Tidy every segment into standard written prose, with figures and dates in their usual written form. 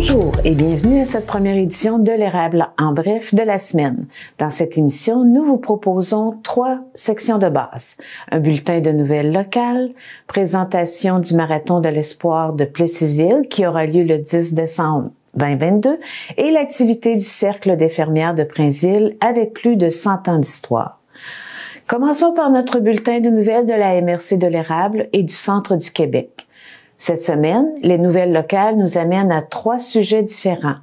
Bonjour et bienvenue à cette première édition de l'Érable en bref de la semaine. Dans cette émission, nous vous proposons 3 sections de base. Un bulletin de nouvelles locales, présentation du Marathon de l'espoir de Plessisville qui aura lieu le 10 décembre 2022 et l'activité du Cercle des fermières de Princeville avec plus de 100 ans d'histoire. Commençons par notre bulletin de nouvelles de la MRC de l'Érable et du Centre du Québec. Cette semaine, les nouvelles locales nous amènent à 3 sujets différents.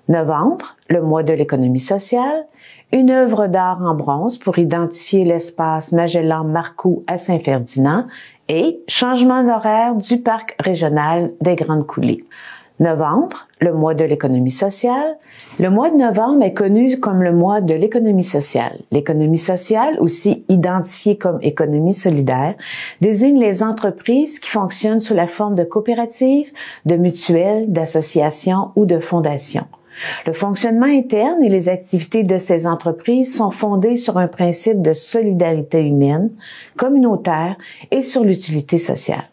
Novembre, le mois de l'économie sociale, une œuvre d'art en bronze pour identifier l'espace Magellan-Marcoux à Saint-Ferdinand et changement d'horaire du parc régional des Grandes Coulées. Novembre, le mois de l'économie sociale. Le mois de novembre est connu comme le mois de l'économie sociale. L'économie sociale, aussi identifiée comme économie solidaire, désigne les entreprises qui fonctionnent sous la forme de coopératives, de mutuelles, d'associations ou de fondations. Le fonctionnement interne et les activités de ces entreprises sont fondées sur un principe de solidarité humaine, communautaire et sur l'utilité sociale.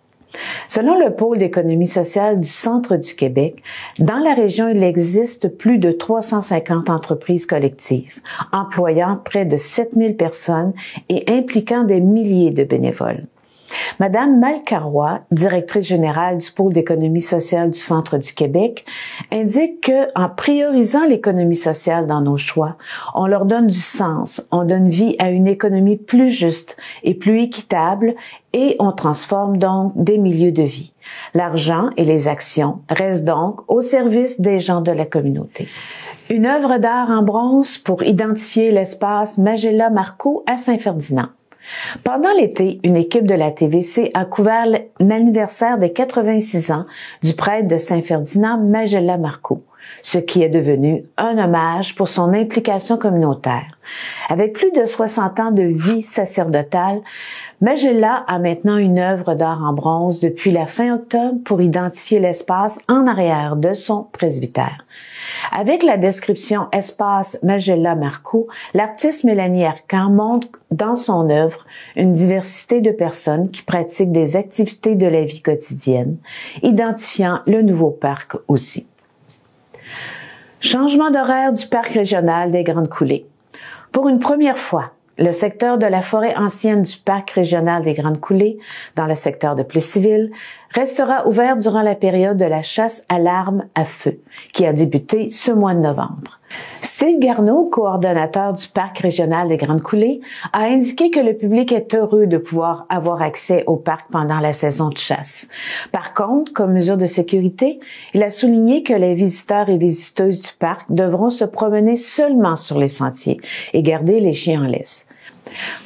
Selon le pôle d'économie sociale du Centre du Québec, dans la région, il existe plus de 350 entreprises collectives, employant près de 7000 personnes et impliquant des milliers de bénévoles. Madame Malcarois, directrice générale du pôle d'économie sociale du Centre du Québec, indique que, en priorisant l'économie sociale dans nos choix, on leur donne du sens, on donne vie à une économie plus juste et plus équitable et on transforme donc des milieux de vie. L'argent et les actions restent donc au service des gens de la communauté. Une œuvre d'art en bronze pour identifier l'espace Magellan-Marcoux à Saint-Ferdinand. Pendant l'été, une équipe de la TVC a couvert l'anniversaire des 86 ans du prêtre de Saint-Ferdinand, Magellan-Marcoux, ce qui est devenu un hommage pour son implication communautaire. Avec plus de 60 ans de vie sacerdotale, Magellan a maintenant une œuvre d'art en bronze depuis la fin octobre pour identifier l'espace en arrière de son presbytère. Avec la description « Espace Magellan-Marcoux », l'artiste Mélanie Arcan montre dans son œuvre une diversité de personnes qui pratiquent des activités de la vie quotidienne, identifiant le nouveau parc aussi. Changement d'horaire du parc régional des Grandes Coulées. Pour une première fois, le secteur de la forêt ancienne du parc régional des Grandes Coulées, dans le secteur de Plessisville, restera ouvert durant la période de la chasse à l'arme à feu, qui a débuté ce mois de novembre. Steve Garneau, coordonnateur du parc régional des Grandes Coulées, a indiqué que le public est heureux de pouvoir avoir accès au parc pendant la saison de chasse. Par contre, comme mesure de sécurité, il a souligné que les visiteurs et visiteuses du parc devront se promener seulement sur les sentiers et garder les chiens en laisse.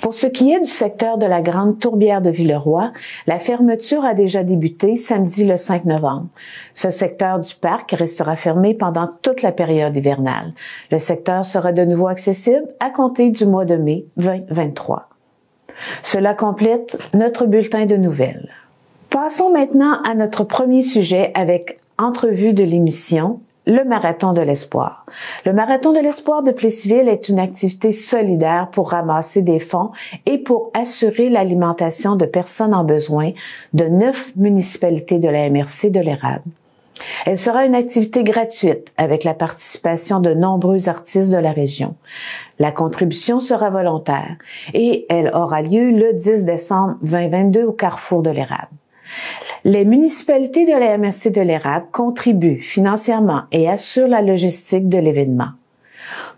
Pour ce qui est du secteur de la Grande Tourbière de Villeroy, la fermeture a déjà débuté samedi le 5 novembre. Ce secteur du parc restera fermé pendant toute la période hivernale. Le secteur sera de nouveau accessible à compter du mois de mai 2023. Cela complète notre bulletin de nouvelles. Passons maintenant à notre premier sujet avec entrevue de l'émission le Marathon de l'espoir. Le Marathon de l'espoir de Plessisville est une activité solidaire pour ramasser des fonds et pour assurer l'alimentation de personnes en besoin de 9 municipalités de la MRC de l'Érable. Elle sera une activité gratuite avec la participation de nombreux artistes de la région. La contribution sera volontaire et elle aura lieu le 10 décembre 2022 au Carrefour de l'Érable. Les municipalités de la MRC de l'Érable contribuent financièrement et assurent la logistique de l'événement.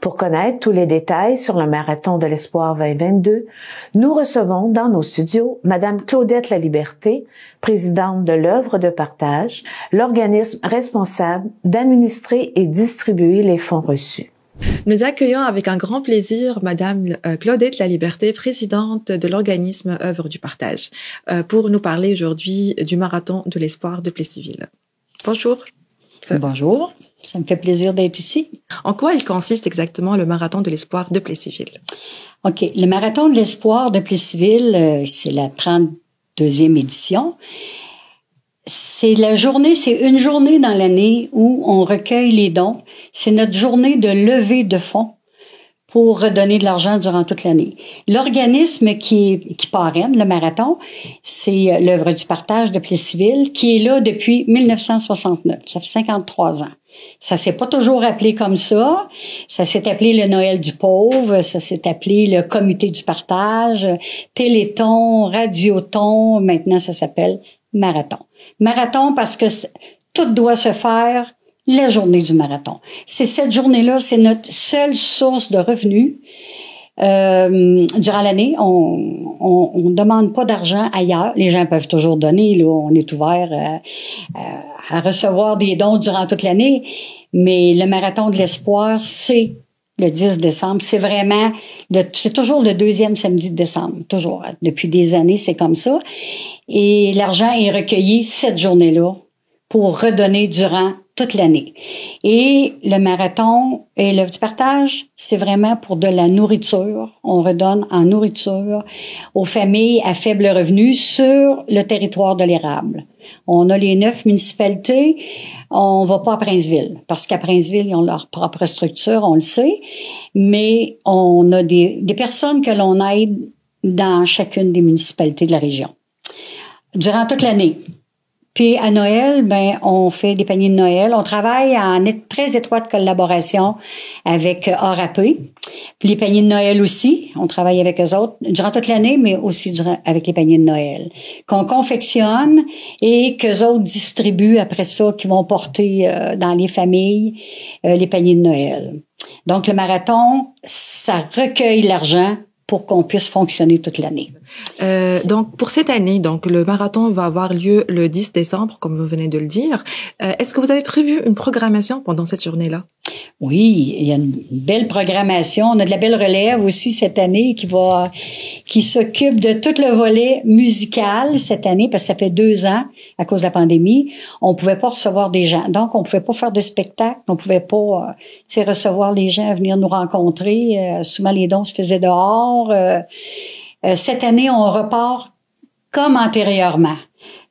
Pour connaître tous les détails sur le Marathon de l'espoir 2022, nous recevons dans nos studios Madame Claudette Laliberté, présidente de l'œuvre de partage, l'organisme responsable d'administrer et distribuer les fonds reçus. Nous accueillons avec un grand plaisir Madame Claudette Laliberté, présidente de l'organisme Œuvre du Partage, pour nous parler aujourd'hui du Marathon de l'espoir de Plessisville. Bonjour. Bonjour, ça me fait plaisir d'être ici. En quoi il consiste exactement le Marathon de l'espoir de Plessisville? OK, le Marathon de l'espoir de Plessisville, c'est la 32e édition. C'est une journée dans l'année où on recueille les dons. C'est notre journée de levée de fonds pour redonner de l'argent durant toute l'année. L'organisme qui parraine le marathon, c'est l'Œuvre du Partage de Plessisville, qui est là depuis 1969. Ça fait 53 ans. Ça s'est pas toujours appelé comme ça. Ça s'est appelé le Noël du pauvre, ça s'est appelé le comité du partage, Téléthon, Radiothon, maintenant ça s'appelle marathon. Marathon parce que tout doit se faire la journée du marathon. C'est cette journée-là, c'est notre seule source de revenus. Durant l'année, on demande pas d'argent ailleurs. Les gens peuvent toujours donner, là, on est ouvert à recevoir des dons durant toute l'année, mais le marathon de l'espoir, c'est le 10 décembre. C'est vraiment, c'est toujours le deuxième samedi de décembre, toujours. Depuis des années, c'est comme ça. Et l'argent est recueilli cette journée-là pour redonner durant toute l'année. Et le marathon et l'œuvre du partage, c'est vraiment pour de la nourriture. On redonne en nourriture aux familles à faible revenu sur le territoire de l'Érable. On a les 9 municipalités. On va pas à Princeville, parce qu'à Princeville, ils ont leur propre structure, on le sait. Mais on a des personnes que l'on aide dans chacune des municipalités de la région. Durant toute l'année. Puis à Noël, ben on fait des paniers de Noël. On travaille en très étroite collaboration avec ORAP. Puis les paniers de Noël aussi, on travaille avec eux autres durant toute l'année, mais aussi avec les paniers de Noël qu'on confectionne et qu'eux autres distribuent après ça, qui vont porter dans les familles les paniers de Noël. Donc le marathon, ça recueille l'argent pour qu'on puisse fonctionner toute l'année. Donc, pour cette année, donc le marathon va avoir lieu le 10 décembre, comme vous venez de le dire. Est-ce que vous avez prévu une programmation pendant cette journée-là? Oui, il y a une belle programmation. On a de la belle relève aussi cette année qui s'occupe de tout le volet musical cette année, parce que ça fait 2 ans, à cause de la pandémie, on pouvait pas recevoir des gens. Donc, on pouvait pas faire de spectacle, on pouvait pas, recevoir les gens à venir nous rencontrer. Souvent, les dons se faisaient dehors. Cette année, on repart comme antérieurement.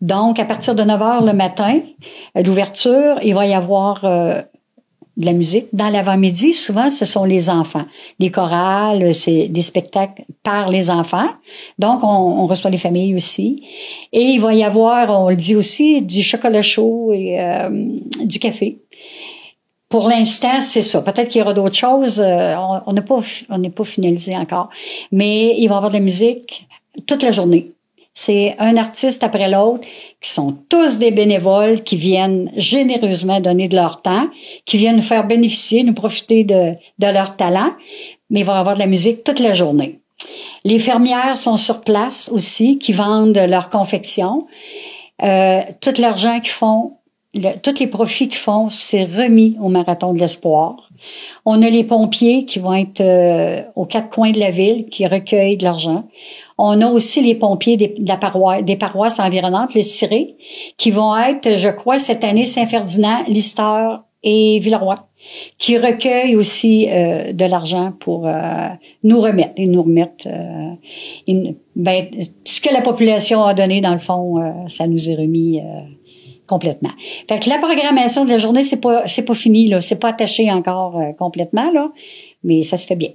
Donc, à partir de 9h le matin, l'ouverture, il va y avoir de la musique. Dans l'avant-midi, souvent, ce sont les enfants. Les chorales, c'est des spectacles par les enfants. Donc, on reçoit les familles aussi. Et il va y avoir, on le dit aussi, du chocolat chaud et du café. Pour l'instant, c'est ça. Peut-être qu'il y aura d'autres choses. On n'est pas finalisé encore. Mais il va y avoir de la musique toute la journée. C'est un artiste après l'autre qui sont tous des bénévoles qui viennent généreusement donner de leur temps, qui viennent nous faire bénéficier, nous profiter de leur talent. Mais il va y avoir de la musique toute la journée. Les fermières sont sur place aussi, qui vendent leur confection. Tout l'argent qu'ils font, tous les profits qu'ils font, c'est remis au Marathon de l'Espoir. On a les pompiers qui vont être aux 4 coins de la ville, qui recueillent de l'argent. On a aussi les pompiers des paroisses environnantes, le Ciré, qui vont être, je crois, cette année, Saint-Ferdinand, Lister et Villeroy, qui recueillent aussi de l'argent pour nous remettre. Ils nous remettent ce que la population a donné, dans le fond, ça nous est remis complètement. Fait que la programmation de la journée, c'est pas fini, là. C'est pas attaché encore complètement, là. Mais ça se fait bien.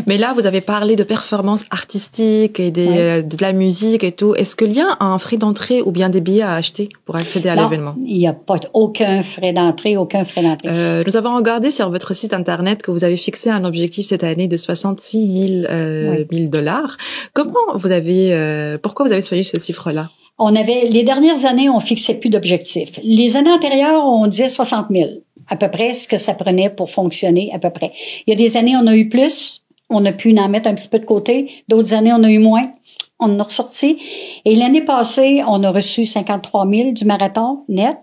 Mais là, vous avez parlé de performances artistiques et de la musique et tout. Est-ce qu'il y a un frais d'entrée ou bien des billets à acheter pour accéder à l'événement? Il n'y a pas aucun frais d'entrée. Nous avons regardé sur votre site internet que vous avez fixé un objectif cette année de 66 000 dollars. Pourquoi vous avez choisi ce chiffre-là? Les dernières années, on fixait plus d'objectifs. Les années antérieures, on disait 60 000. À peu près ce que ça prenait pour fonctionner, à peu près. Il y a des années, on a eu plus. On a pu en mettre un petit peu de côté. D'autres années, on a eu moins. On en a ressorti. Et l'année passée, on a reçu 53 000 du marathon net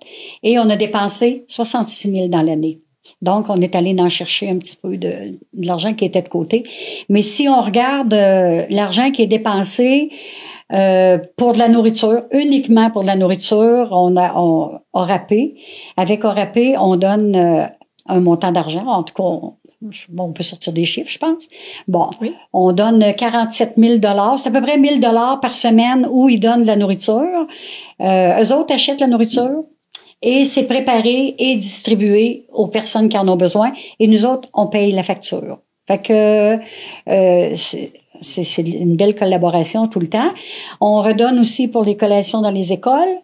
et on a dépensé 66 000 dans l'année. Donc, on est allé en chercher un petit peu de l'argent qui était de côté. Mais si on regarde l'argent qui est dépensé pour de la nourriture, uniquement pour de la nourriture, on a ORAP. Avec ORAP, on donne un montant d'argent. En tout cas, on peut sortir des chiffres, je pense. Bon, oui. On donne 47 000 $. C'est à peu près 1 000 $ par semaine où ils donnent de la nourriture. Eux autres achètent la nourriture et c'est préparé et distribué aux personnes qui en ont besoin. Et nous autres, on paye la facture. Fait que c'est une belle collaboration tout le temps. On redonne aussi pour les collations dans les écoles.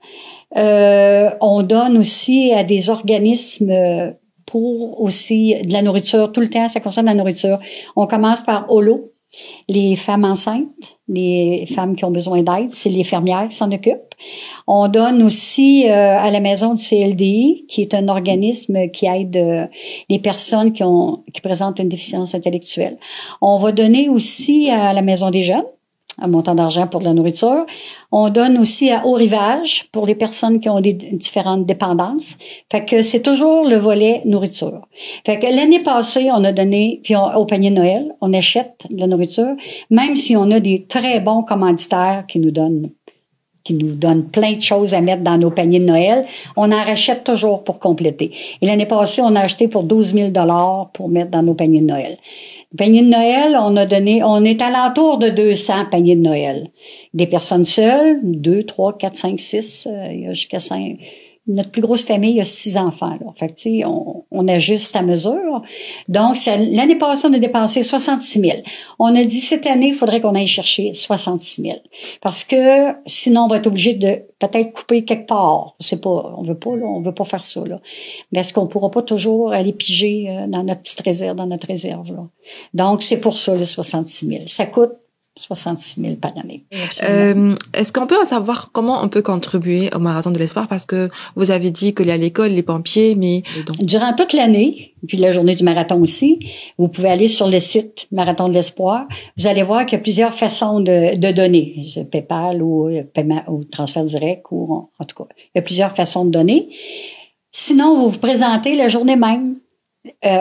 On donne aussi à des organismes pour aussi de la nourriture. Tout le temps, ça concerne la nourriture. On commence par Holo. Les femmes enceintes, les femmes qui ont besoin d'aide, c'est les infirmières qui s'en occupent. On donne aussi à la maison du CLDI, qui est un organisme qui aide les personnes qui présentent une déficience intellectuelle. On va donner aussi à la maison des jeunes, un montant d'argent pour de la nourriture. On donne aussi à Haut Rivage pour les personnes qui ont des différentes dépendances. Fait que c'est toujours le volet nourriture. Fait que l'année passée, on a donné, puis au panier de Noël, on achète de la nourriture, même si on a des très bons commanditaires qui nous donnent plein de choses à mettre dans nos paniers de Noël. On en rachète toujours pour compléter. Et l'année passée, on a acheté pour 12 000 $ pour mettre dans nos paniers de Noël. Le panier de Noël, on est alentour de 200 paniers de Noël. Des personnes seules, 2, 3, 4, 5, 6, il y a jusqu'à 5. Notre plus grosse famille, il y a 6 enfants, là. Fait que, tu sais, on ajuste à mesure. Donc, l'année passée, on a dépensé 66 000. On a dit, cette année, il faudrait qu'on aille chercher 66 000. Parce que, sinon, on va être obligé de peut-être couper quelque part. C'est pas, on veut pas faire ça, là. Mais est-ce qu'on pourra pas toujours aller piger dans notre petite réserve, là? Donc, c'est pour ça, le 66 000. Ça coûte 66 000 par année. Est-ce qu'on peut savoir comment on peut contribuer au Marathon de l'Espoir? Parce que vous avez dit qu'il y a l'école, les pompiers, mais... Durant toute l'année, puis la journée du marathon aussi, vous pouvez aller sur le site Marathon de l'Espoir. Vous allez voir qu'il y a plusieurs façons de donner. PayPal ou paiement ou transfert direct, ou en tout cas, il y a plusieurs façons de donner. Sinon, vous vous présentez la journée même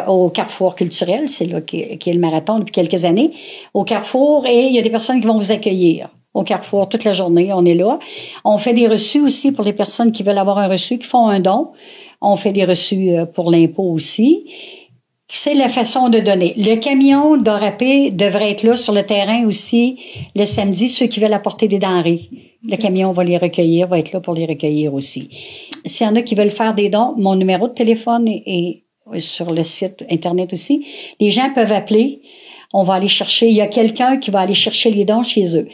au Carrefour culturel, c'est là qui est le marathon depuis quelques années, au Carrefour, et il y a des personnes qui vont vous accueillir au Carrefour toute la journée, on est là. On fait des reçus aussi pour les personnes qui veulent avoir un reçu, qui font un don. On fait des reçus pour l'impôt aussi. C'est la façon de donner. Le camion d'Orapé devrait être là sur le terrain aussi le samedi, ceux qui veulent apporter des denrées. Le camion va les recueillir, va être là pour les recueillir aussi. S'il y en a qui veulent faire des dons, mon numéro de téléphone est sur le site Internet aussi. Les gens peuvent appeler. On va aller chercher. Il y a quelqu'un qui va aller chercher les dons chez eux.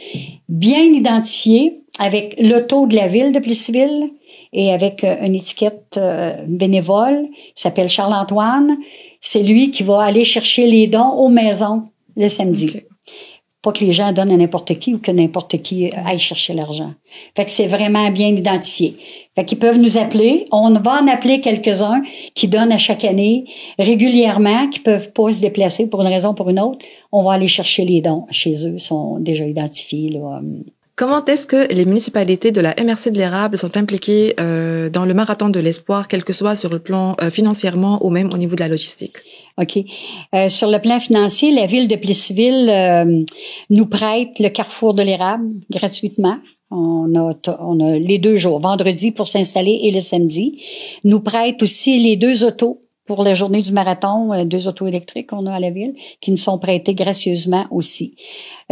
Bien identifié avec l'auto de la ville de Plessisville et avec une étiquette bénévole. Il s'appelle Charles-Antoine. C'est lui qui va aller chercher les dons aux maisons le samedi. Okay. Pas que les gens donnent à n'importe qui ou que n'importe qui aille chercher l'argent. Fait que c'est vraiment bien identifié. Fait qu'ils peuvent nous appeler. On va en appeler quelques-uns qui donnent à chaque année régulièrement, qui peuvent pas se déplacer pour une raison ou pour une autre. On va aller chercher les dons chez eux, ils sont déjà identifiés, là. Comment est-ce que les municipalités de la MRC de l'Érable sont impliquées dans le Marathon de l'Espoir, quel que soit sur le plan financièrement ou même au niveau de la logistique? OK. Sur le plan financier, la ville de Plessisville nous prête le Carrefour de l'Érable gratuitement. On a les 2 jours, vendredi pour s'installer et le samedi. Nous prête aussi les 2 autos pour la journée du marathon, 2 autos électriques qu'on a à la ville, qui nous sont prêtées gracieusement aussi.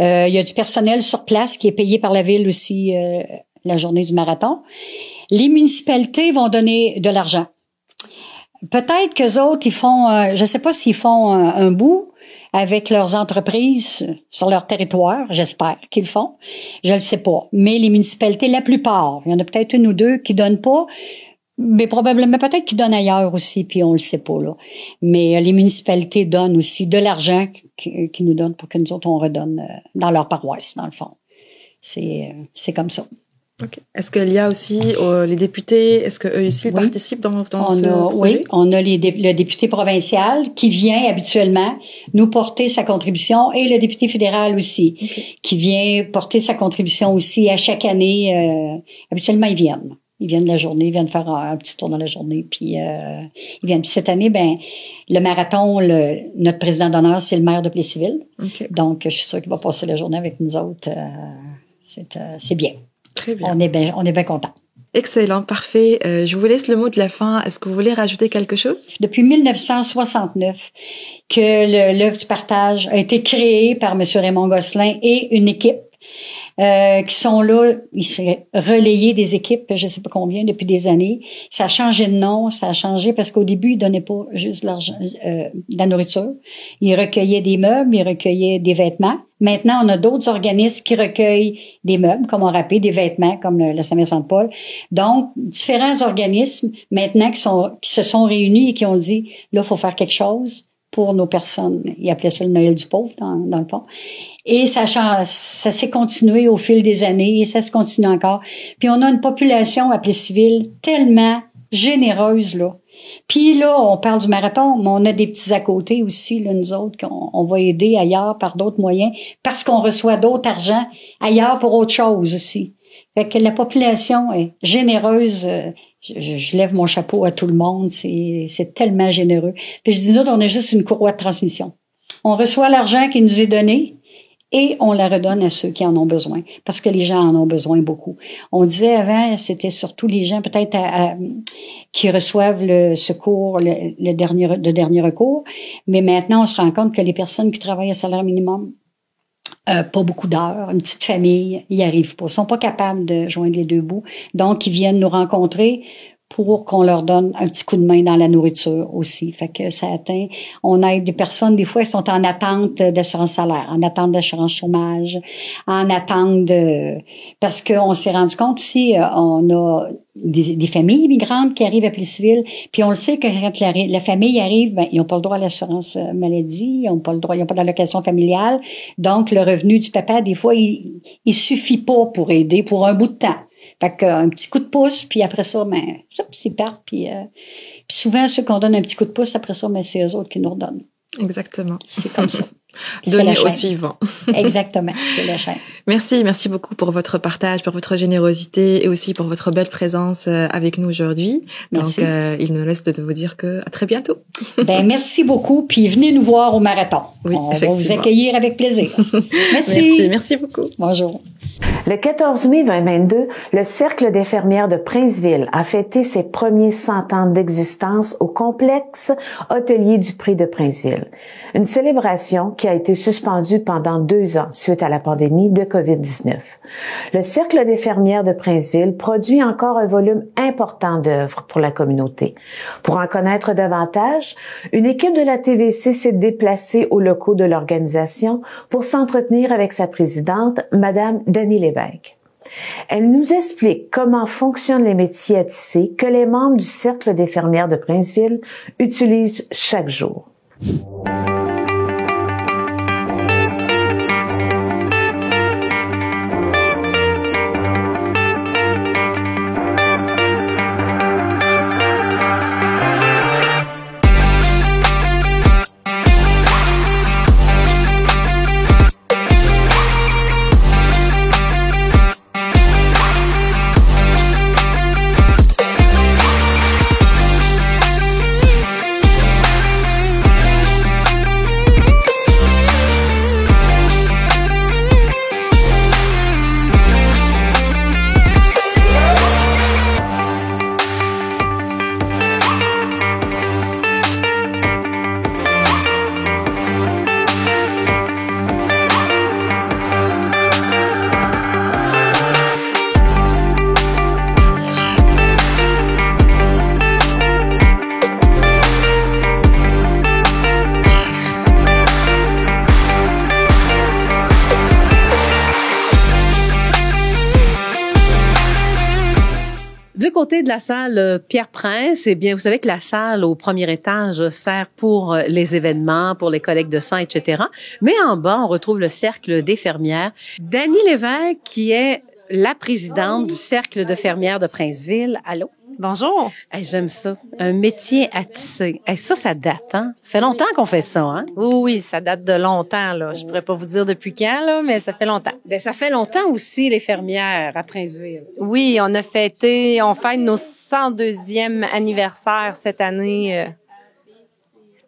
Il y a du personnel sur place qui est payé par la ville aussi la journée du marathon. Les municipalités vont donner de l'argent. Peut-être qu'eux autres, ils font, je sais pas s'ils font un bout avec leurs entreprises sur leur territoire. J'espère qu'ils le font. Je le sais pas. Mais les municipalités, la plupart, il y en a peut-être 1 ou 2 qui donnent pas, mais probablement peut-être qu'ils donnent ailleurs aussi, puis on le sait pas, là. Mais les municipalités donnent aussi de l'argent qui nous donnent pour que nous autres, on redonne dans leur paroisse, dans le fond. C'est comme ça. Okay. Est-ce qu'il y a aussi les députés, est-ce qu'eux aussi participent dans ce projet? Oui, on a le député provincial qui vient habituellement nous porter sa contribution et le député fédéral aussi, qui vient porter sa contribution aussi à chaque année. Habituellement, ils viennent. Ils viennent la journée, ils viennent faire un petit tour dans la journée, puis ils viennent. Puis cette année, le marathon, notre président d'honneur, c'est le maire de Plessisville. Okay. Donc, je suis sûre qu'il va passer la journée avec nous autres. C'est bien. Très bien. On est bien contents. Excellent, parfait. Je vous laisse le mot de la fin. Est-ce que vous voulez rajouter quelque chose? Depuis 1969, que l'œuvre du partage a été créée par M. Raymond Gosselin et une équipe. qui sont là. Ils s'est relayé des équipes, je sais pas combien, depuis des années. Ça a changé de nom, ça a changé parce qu'au début, ils donnaient pas juste de l'argent, de la nourriture. Ils recueillaient des meubles, ils recueillaient des vêtements. Maintenant, on a d'autres organismes qui recueillent des meubles, comme on rappelle, des vêtements, comme la Saint-Vincent-de-Paul. Donc, différents organismes, maintenant, qui se sont réunis et qui ont dit, là, il faut faire quelque chose pour nos personnes. Ils appelaient ça le Noël du pauvre, dans le fond. Et ça s'est continué au fil des années et ça se continue encore. Puis on a une population à Plessisville tellement généreuse, là. Puis là, on parle du marathon, mais on a des petits à côté aussi, là, nous autres, qu'on va aider ailleurs par d'autres moyens, parce qu'on reçoit d'autres argent ailleurs pour autre chose aussi. Fait que la population est généreuse. Je lève mon chapeau à tout le monde. C'est tellement généreux. Puis je dis, nous autres, on est juste une courroie de transmission. On reçoit l'argent qui nous est donné et on la redonne à ceux qui en ont besoin, parce que les gens en ont besoin beaucoup. On disait avant, c'était surtout les gens peut-être qui reçoivent le secours, le dernier recours, mais maintenant, on se rend compte que les personnes qui travaillent à salaire minimum, pas beaucoup d'heures, une petite famille, ils n'y arrivent pas. Ils sont pas capables de joindre les deux bouts. Donc, ils viennent nous rencontrer pour qu'on leur donne un petit coup de main dans la nourriture aussi. Fait que ça atteint, on aide des personnes, des fois, elles sont en attente d'assurance salaire, en attente d'assurance chômage, en attente parce qu'on s'est rendu compte aussi, on a des familles immigrantes qui arrivent à Plessisville, puis on le sait que quand la famille arrive, ben, ils n'ont pas le droit à l'assurance maladie, ils n'ont pas le droit, ils n'ont pas d'allocation familiale. Donc, le revenu du papa, des fois, il suffit pas pour aider pour un bout de temps. Fait qu'un petit coup de pouce, puis après ça, ben, c'est part. Puis souvent, ceux qu'on donne un petit coup de pouce, après ça, ben, c'est eux autres qui nous redonnent. Exactement. C'est comme ça. Donner au suivant. Exactement, c'est la chaîne. Merci beaucoup pour votre partage, pour votre générosité et aussi pour votre belle présence avec nous aujourd'hui. Merci. Donc, il ne reste de vous dire que à très bientôt. Ben, merci beaucoup, puis venez nous voir au marathon. Oui, on va vous accueillir avec plaisir. Merci beaucoup. Bonjour. Le 14 mai 2022, le Cercle d'infirmières de Princeville a fêté ses premiers 100 ans d'existence au complexe hôtelier du Prix de Princeville. Une célébration qui a été suspendue pendant 2 ans suite à la pandémie de COVID-19. Le Cercle d'infirmières de Princeville produit encore un volume important d'œuvres pour la communauté. Pour en connaître davantage, une équipe de la TVC s'est déplacée aux locaux de l'organisation pour s'entretenir avec sa présidente, Madame Dany Lévesque. Elle nous explique comment fonctionnent les métiers à tisser que les membres du Cercle d'infirmières de Princeville utilisent chaque jour. Du côté de la salle Pierre-Prince, eh bien, vous savez que la salle au premier étage sert pour les événements, pour les collectes de sang, etc. Mais en bas, on retrouve le cercle des fermières. Dany Lévesque, qui est la présidente du cercle de fermières de Princeville. Allô? Bonjour. Hey, j'aime ça. Un métier à tisser. Hey, ça date, hein? Ça fait longtemps qu'on fait ça, hein? Oui, ça date de longtemps, là. Je pourrais pas vous dire depuis quand, là, mais ça fait longtemps. Ben, ça fait longtemps aussi, les fermières à Princeville. Oui, on fête nos 102e anniversaire cette année.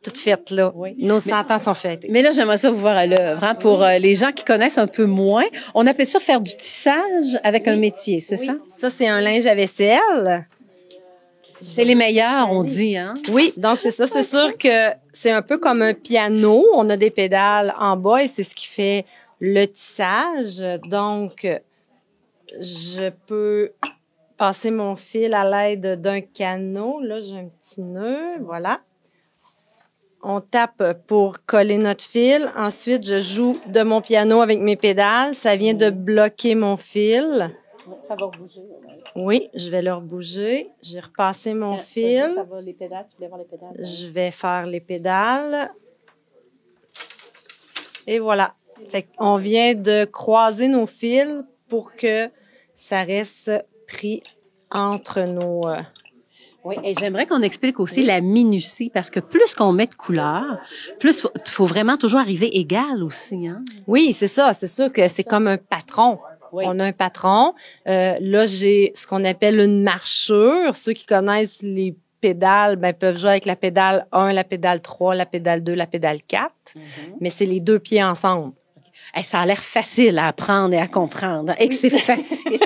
Toute fête, là. Oui. Nos 100 ans sont fêtés. Mais là, j'aimerais ça vous voir à l'œuvre, hein, pour les gens qui connaissent un peu moins. On appelle ça faire du tissage avec un métier, c'est ça? Ça, c'est un linge à vaisselle. C'est les meilleurs, on dit, hein? Oui, donc c'est ça. C'est sûr que c'est un peu comme un piano. On a des pédales en bas et c'est ce qui fait le tissage. Donc, je peux passer mon fil à l'aide d'un canot. Là, j'ai un petit nœud, voilà. On tape pour coller notre fil. Ensuite, je joue de mon piano avec mes pédales. Ça vient de bloquer mon fil. Ça va bouger. Oui, je vais le rebouger. J'ai repassé mon fil. Ça va, les pédales, tu voulais voir les pédales? Je vais faire les pédales. Et voilà. Fait qu'on vient de croiser nos fils pour que ça reste pris entre nos... Oui, et j'aimerais qu'on explique aussi la minutie, parce que plus qu'on met de couleurs, plus faut vraiment toujours arriver égal aussi, hein? Oui, c'est ça. C'est sûr que c'est comme un patron. Oui. On a un patron. Là, j'ai ce qu'on appelle une marchure. Ceux qui connaissent les pédales, ben, peuvent jouer avec la pédale 1, la pédale 3, la pédale 2, la pédale 4. Mais c'est les deux pieds ensemble. Hey, ça a l'air facile à apprendre et à comprendre, et que c'est facile.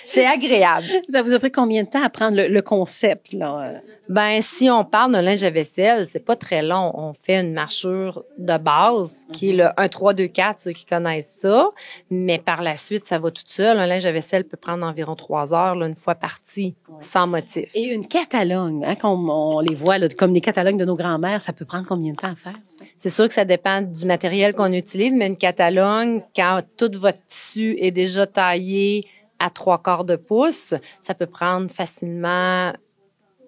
C'est agréable. Ça vous a pris combien de temps à apprendre le concept, là? Ben, si on parle d'un linge à vaisselle, c'est pas très long. On fait une marchure de base, qui est le 1, 3, 2, 4, ceux qui connaissent ça. Mais par la suite, ça va tout seul. Un linge à vaisselle peut prendre environ 3 heures, là, une fois parti, sans motif. Et une catalogue, hein, comme on les voit, là, comme les catalogues de nos grands-mères, ça peut prendre combien de temps à faire, ça? C'est sûr que ça dépend du matériel qu'on utilise, mais une catalogue, quand tout votre tissu est déjà taillé à 3/4 de pouce, ça peut prendre facilement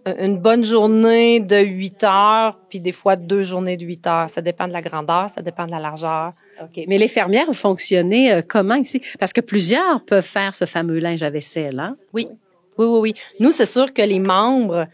une bonne journée de 8 heures, puis des fois 2 journées de 8 heures. Ça dépend de la grandeur, ça dépend de la largeur. OK. Mais les fermières, vous fonctionnez comment ici? Parce que plusieurs peuvent faire ce fameux linge à vaisselle, hein? Oui. Nous, c'est sûr que les membres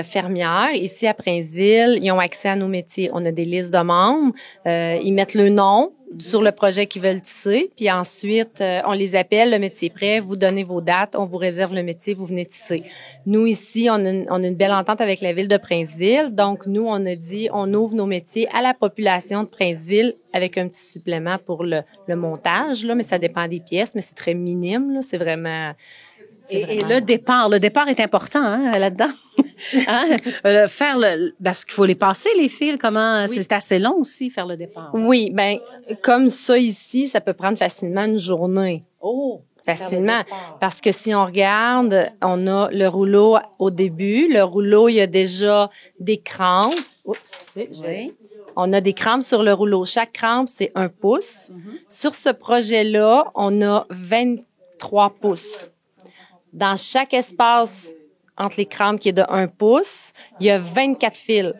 fermières, ici à Princeville, ils ont accès à nos métiers. On a des listes de membres. Ils mettent le nom sur le projet qu'ils veulent tisser. Puis ensuite, on les appelle, le métier est prêt, vous donnez vos dates, on vous réserve le métier, vous venez tisser. Nous, ici, on a une belle entente avec la ville de Princeville. Donc, nous, on a dit, on ouvre nos métiers à la population de Princeville avec un petit supplément pour le montage, là, mais ça dépend des pièces, mais c'est très minime, là. C'est vraiment... Et le départ est important, hein, là-dedans. Hein? Parce qu'il faut les passer, les fils. Comment, c'est assez long aussi, faire le départ. Oui, ben, comme ça ici, ça peut prendre facilement une journée. Oh! Facilement. Parce que si on regarde, on a le rouleau au début. Le rouleau, il y a déjà des crampes. Oups, On a des crampes sur le rouleau. Chaque crampe, c'est 1 pouce. Sur ce projet-là, on a 23 pouces. Dans chaque espace entre les crampes qui est de 1 pouce, il y a 24 fils.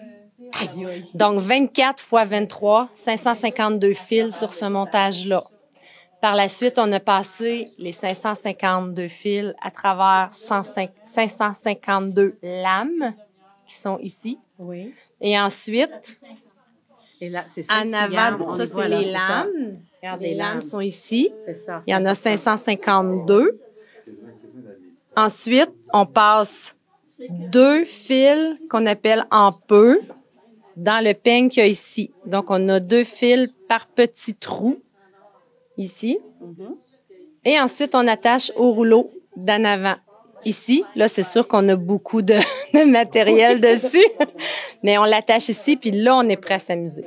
Donc, 24 fois 23, 552 fils sur ce montage-là. Par la suite, on a passé les 552 fils à travers 552 lames qui sont ici. Oui. Et ensuite, et là, c'est ça, en avant, ça, c'est les lames. Les lames sont ici. C'est ça. Il y en a 552. Ensuite, on passe 2 fils qu'on appelle en peu dans le peigne qu'il y a ici. Donc, on a 2 fils par petit trou ici. Et ensuite, on attache au rouleau d'en avant. Ici, là, c'est sûr qu'on a beaucoup de matériel dessus, mais on l'attache ici, puis là, on est prêt à s'amuser.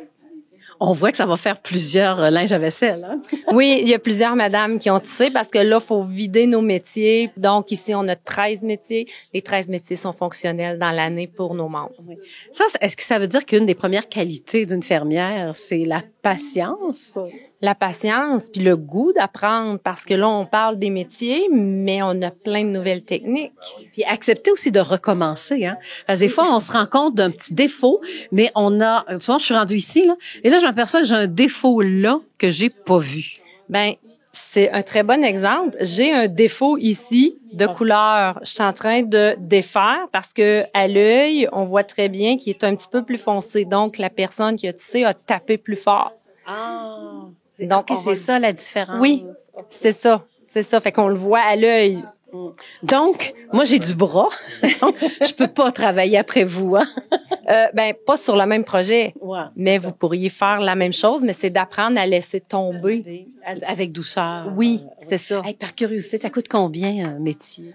On voit que ça va faire plusieurs linges à vaisselle, hein? Oui, il y a plusieurs madames qui ont tissé parce que là, il faut vider nos métiers. Donc, ici, on a 13 métiers. Les 13 métiers sont fonctionnels dans l'année pour nos membres. Oui. Ça, est-ce que ça veut dire qu'une des premières qualités d'une fermière, c'est la patience? La patience, puis le goût d'apprendre, parce que là, on parle des métiers, mais on a plein de nouvelles techniques. Puis accepter aussi de recommencer, hein. Parce que des fois, on se rend compte d'un petit défaut, mais souvent, je suis rendue ici, là, et là, je m'aperçois que j'ai un défaut là que j'ai pas vu. Ben, c'est un très bon exemple. J'ai un défaut ici de couleur. Je suis en train de défaire parce que à l'œil, on voit très bien qu'il est un petit peu plus foncé. Donc, la personne qui a tissé a tapé plus fort. Ah! Donc, c'est ça la différence. Oui, c'est ça. C'est ça. Fait qu'on le voit à l'œil. Donc, moi, j'ai du bras. Donc, je peux pas travailler après vous, hein? Ben, pas sur le même projet. Ouais. Mais vous pourriez faire la même chose, mais c'est d'apprendre à laisser tomber. Avec douceur. Oui, c'est ça. Hey, par curiosité, ça coûte combien un métier?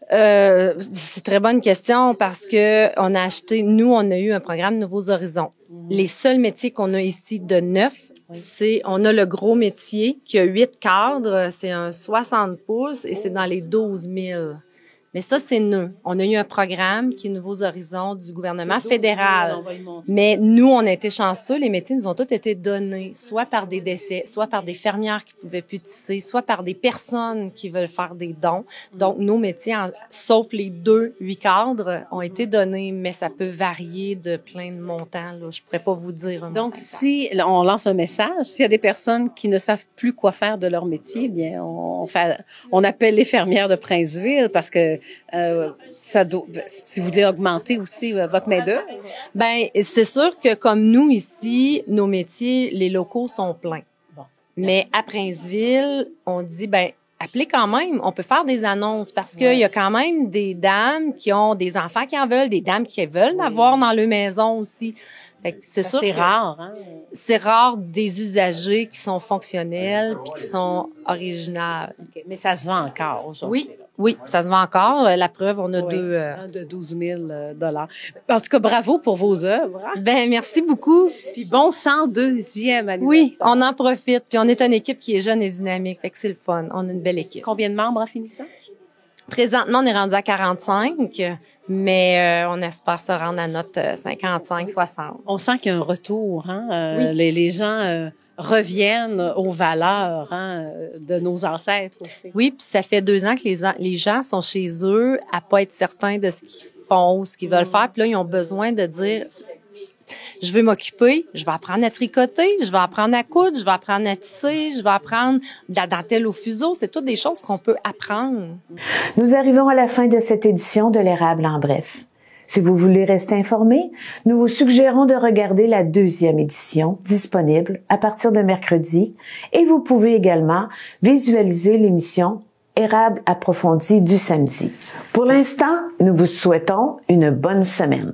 C'est une très bonne question parce que on a eu un programme Nouveaux Horizons. Les seuls métiers qu'on a ici de neuf On a le gros métier qui a 8 cadres, c'est un 60 pouces et c'est dans les 12 000. Mais ça, c'est nous. On a eu un programme qui est Nouveaux Horizons du gouvernement fédéral. Mais nous, on a été chanceux. Les métiers nous ont tous été donnés, soit par des décès, soit par des fermières qui pouvaient plus tisser, soit par des personnes qui veulent faire des dons. Donc, nos métiers, sauf les 8 cadres, ont été donnés, mais ça peut varier de plein de montants. Là. Je pourrais pas vous dire. Donc, si on lance un message, s'il y a des personnes qui ne savent plus quoi faire de leur métier, bien, on appelle les fermières de Princeville parce que si vous voulez augmenter aussi votre main-d'œuvre. Ben, c'est sûr que comme nous ici, nos métiers, les locaux sont pleins. Bon. Mais à Princeville, on dit, ben, appelez quand même. On peut faire des annonces parce qu'il y a quand même des dames qui ont des enfants qui en veulent, des dames qui veulent avoir dans leur maison aussi. C'est sûr c'est rare, hein? C'est rare des usagers qui sont fonctionnels puis qui sont originales. Okay. Mais ça se vend encore aujourd'hui. Oui, ça se vend encore. La preuve, on a deux... Un de 12 000 $. En tout cas, bravo pour vos œuvres. Hein? Ben merci beaucoup. Puis bon 102e anniversaire. Oui, on en profite. Puis on est une équipe qui est jeune et dynamique. Fait que c'est le fun. On a une belle équipe. Combien de membres en finissant? Présentement, on est rendu à 45, mais on espère se rendre à notre 55, 60. On sent qu'il y a un retour. Hein? Les gens reviennent aux valeurs de nos ancêtres aussi. Oui, puis ça fait 2 ans que les gens sont chez eux à pas être certains de ce qu'ils font, ce qu'ils veulent faire. Puis là, ils ont besoin de dire... Je veux m'occuper, je vais apprendre à tricoter, je vais apprendre à coudre, je vais apprendre à tisser, je vais apprendre de la dentelle au fuseau. C'est toutes des choses qu'on peut apprendre. Nous arrivons à la fin de cette édition de l'Érable en bref. Si vous voulez rester informé, nous vous suggérons de regarder la 2e édition disponible à partir de mercredi et vous pouvez également visualiser l'émission Érable approfondie du samedi. Pour l'instant, nous vous souhaitons une bonne semaine.